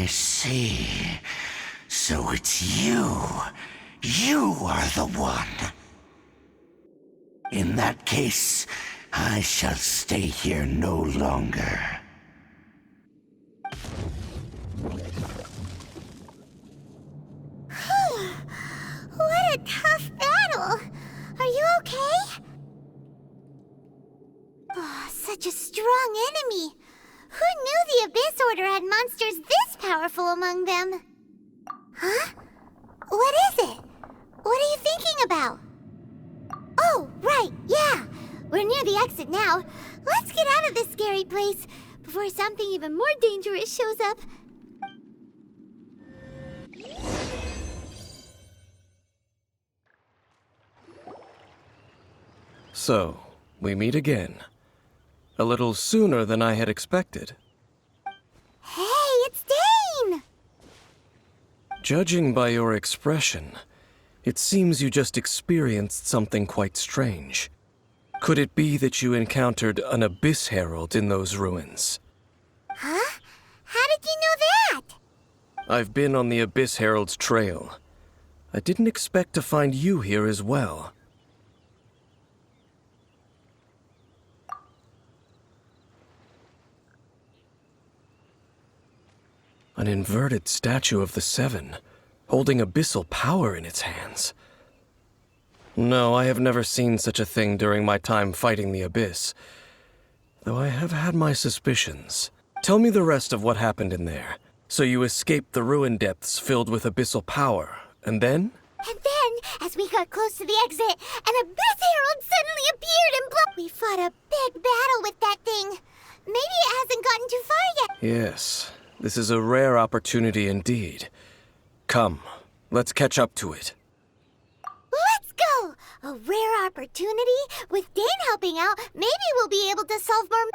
I see. So it's you. You are the one. In that case, I shall stay here no longer. What a tough battle! Are you okay? Oh, such a strong enemy! Who knew the Abyss Order had monsters this powerful among them? Huh? What is it? What are you thinking about? Oh, right, yeah! We're near the exit now. Let's get out of this scary place before something even more dangerous shows up. So, we meet again. A little sooner than I had expected. Hey, it's Dane! Judging by your expression, it seems you just experienced something quite strange. Could it be that you encountered an Abyss Herald in those ruins? Huh? How did you know that? I've been on the Abyss Herald's trail. I didn't expect to find you here as well. An inverted statue of the Seven, holding abyssal power in its hands. No, I have never seen such a thing during my time fighting the Abyss, though I have had my suspicions. Tell me the rest of what happened in there. So you escaped the ruin depths filled with abyssal power, and then? And then, as we got close to the exit, an Abyss Herald suddenly appeared and we fought a big battle with that thing. Maybe it hasn't gotten too far yet. Yes, this is a rare opportunity indeed. Come, let's catch up to it. Let's go! A rare opportunity? With Dane helping out, maybe we'll be able to solve more...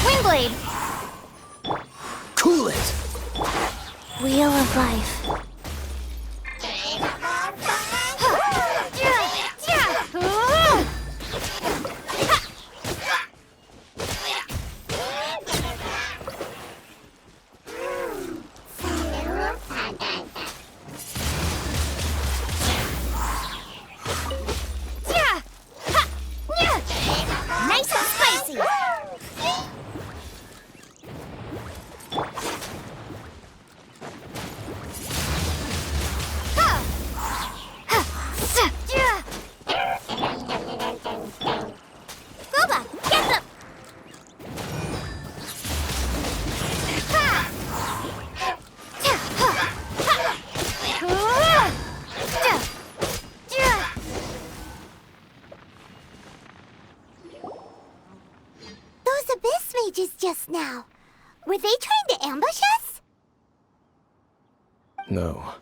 Windblade! Cool it! Wheel of Life. Nice and spicy! mages just now? Were they trying to ambush us? No.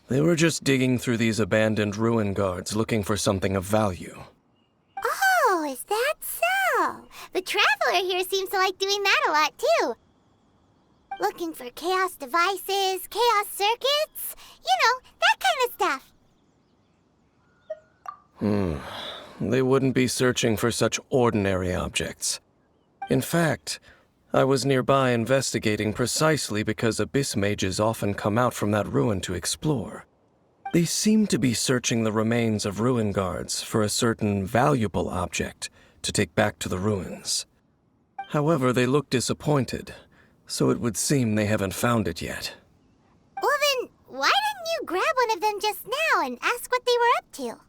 They were just digging through these abandoned ruin guards looking for something of value. Oh, is that so? The Traveler here seems to like doing that a lot, too. Looking for chaos devices, chaos circuits, you know, that kind of stuff. They wouldn't be searching for such ordinary objects. In fact, I was nearby investigating precisely because abyss mages often come out from that ruin to explore. They seem to be searching the remains of ruin guards for a certain valuable object to take back to the ruins. However, they look disappointed, so it would seem they haven't found it yet. Well then, why didn't you grab one of them just now and ask what they were up to?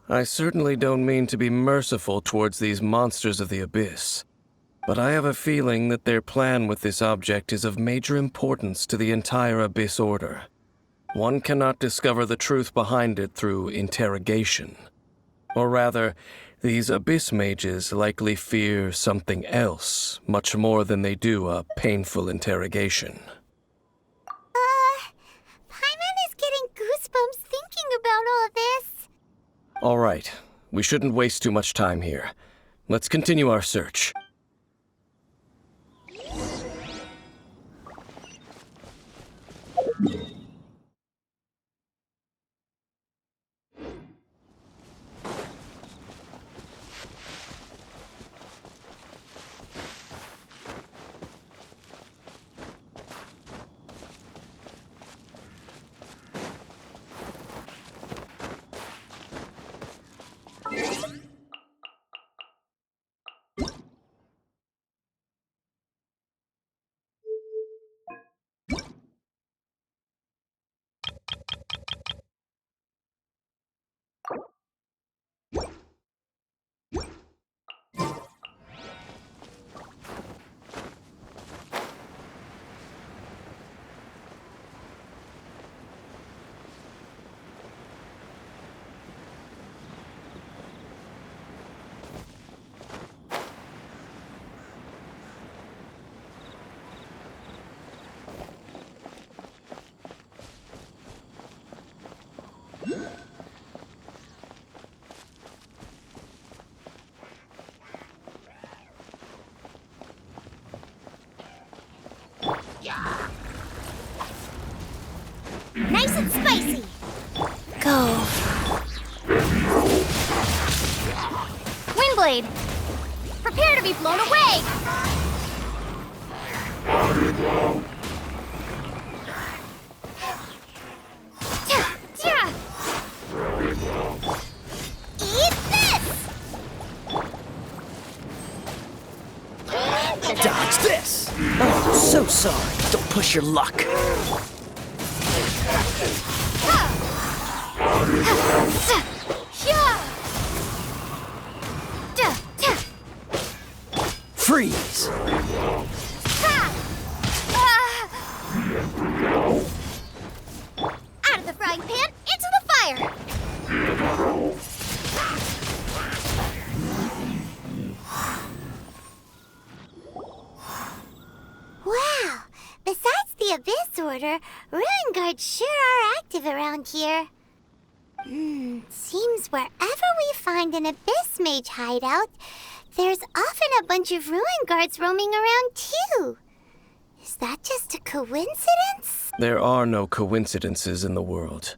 I certainly don't mean to be merciful towards these monsters of the abyss, but I have a feeling that their plan with this object is of major importance to the entire Abyss Order. One cannot discover the truth behind it through interrogation. Or rather, these Abyss mages likely fear something else much more than they do a painful interrogation. Paimon is getting goosebumps thinking about all this. All right, we shouldn't waste too much time here. Let's continue our search. Nice and spicy. Go. Windblade, prepare to be blown away. Eat this. Dodge this! Oh, so sorry. Don't push your luck. Freeze! Out of the frying pan, into the fire! Wow! Besides the Abyss Order, Ruin Guards sure are active around here. Seems wherever we find an Abyss Mage hideout, there's often a bunch of Ruin Guards roaming around too. Is that just a coincidence? There are no coincidences in the world.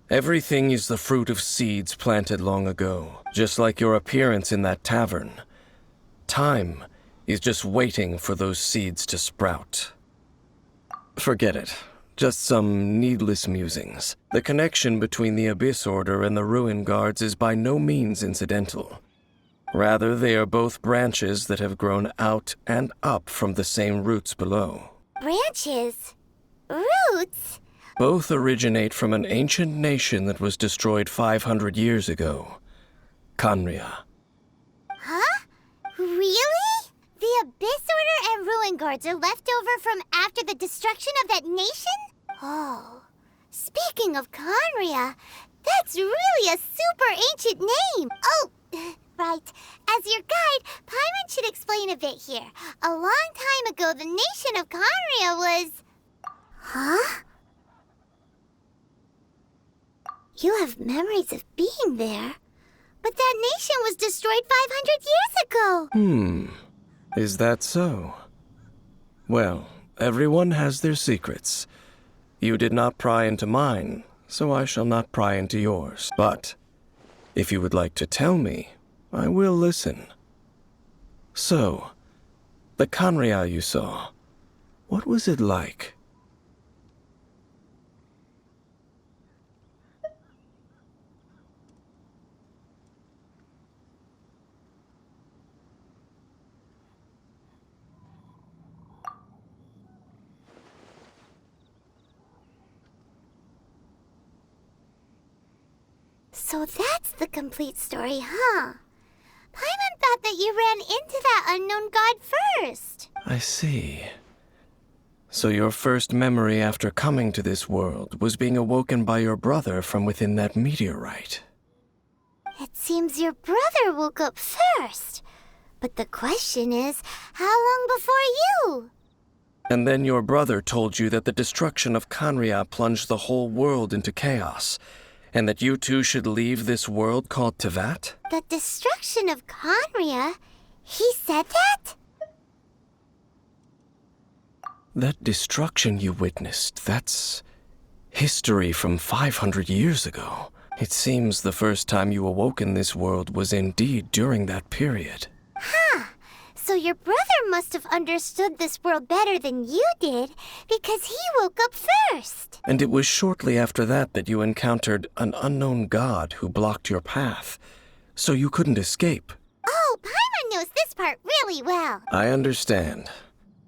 Everything is the fruit of seeds planted long ago, just like your appearance in that tavern. Time is just waiting for those seeds to sprout. Forget it. Just some needless musings. The connection between the Abyss Order and the Ruin Guards is by no means incidental. Rather, they are both branches that have grown out and up from the same roots below. Branches? Roots? Both originate from an ancient nation that was destroyed 500 years ago. Khaenri'ah. Huh? Really? The Abyss Order and Ruin Guards are left over from after the destruction of that nation? Oh. Speaking of Khaenri'ah, that's really a super ancient name. Oh, Right. As your guide, Paimon should explain a bit here. A long time ago, the nation of Conria was... Huh? You have memories of being there. But that nation was destroyed 500 years ago! Is that so? Well, everyone has their secrets. You did not pry into mine, so I shall not pry into yours. But, if you would like to tell me, I will listen. So, the Conria you saw, what was it like? So that's the complete story, huh? Paimon thought that you ran into that unknown god first. I see. So your first memory after coming to this world was being awoken by your brother from within that meteorite. It seems your brother woke up first. But the question is, how long before you? And then your brother told you that the destruction of Conria plunged the whole world into chaos, and that you two should leave this world called Tevat? The destruction of Conria? He said that? That destruction you witnessed, that's history from 500 years ago. It seems the first time you awoke in this world was indeed during that period. Huh. So your brother must have understood this world better than you did, because he woke up first. And it was shortly after that that you encountered an unknown god who blocked your path, so you couldn't escape. Oh, Paimon knows this part really well. I understand.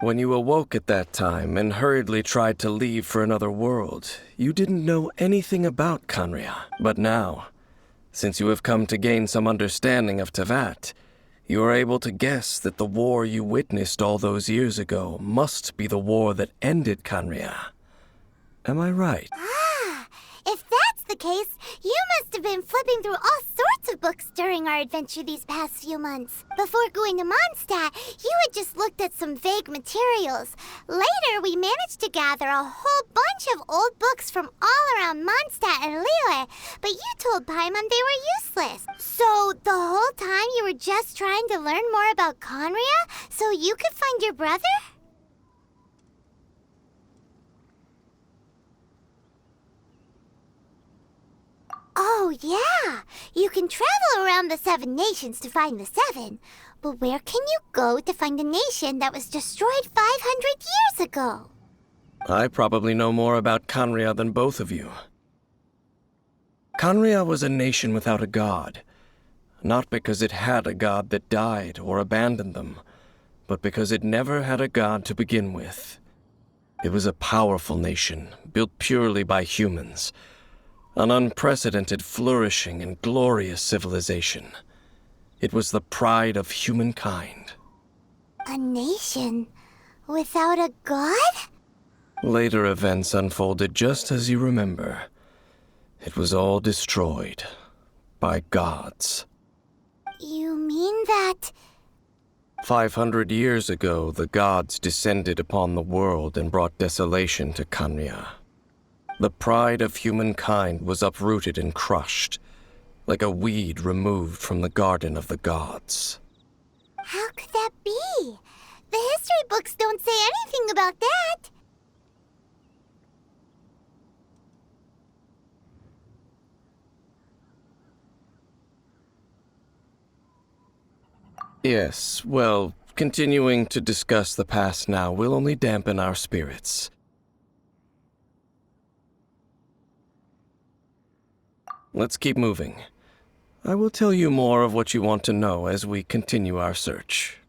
When you awoke at that time and hurriedly tried to leave for another world, you didn't know anything about Conria. But now, since you have come to gain some understanding of Tevat, you are able to guess that the war you witnessed all those years ago must be the war that ended Conria. Am I right? Ah, if that's the case, you must have been flipping through all sorts of books during our adventure these past few months. Before going to Mondstadt, you had just looked at some vague materials. Later, we managed to gather a whole bunch of old books from all around Mondstadt and Liyue, but you told Paimon they were useless. So, the whole time you were just trying to learn more about Conria so you could find your brother? Oh, yeah. You can travel around the 7 nations to find the 7. But where can you go to find a nation that was destroyed 500 years ago? I probably know more about Conria than both of you. Conria was a nation without a god. Not because it had a god that died or abandoned them, but because it never had a god to begin with. It was a powerful nation, built purely by humans. An unprecedented, flourishing, and glorious civilization. It was the pride of humankind. A nation without a god? Later events unfolded just as you remember. It was all destroyed by gods. You mean that... 500 years ago, the gods descended upon the world and brought desolation to Conria. The pride of humankind was uprooted and crushed, like a weed removed from the garden of the gods. How could that be? The history books don't say anything about that. Yes, well, continuing to discuss the past now will only dampen our spirits. Let's keep moving. I will tell you more of what you want to know as we continue our search.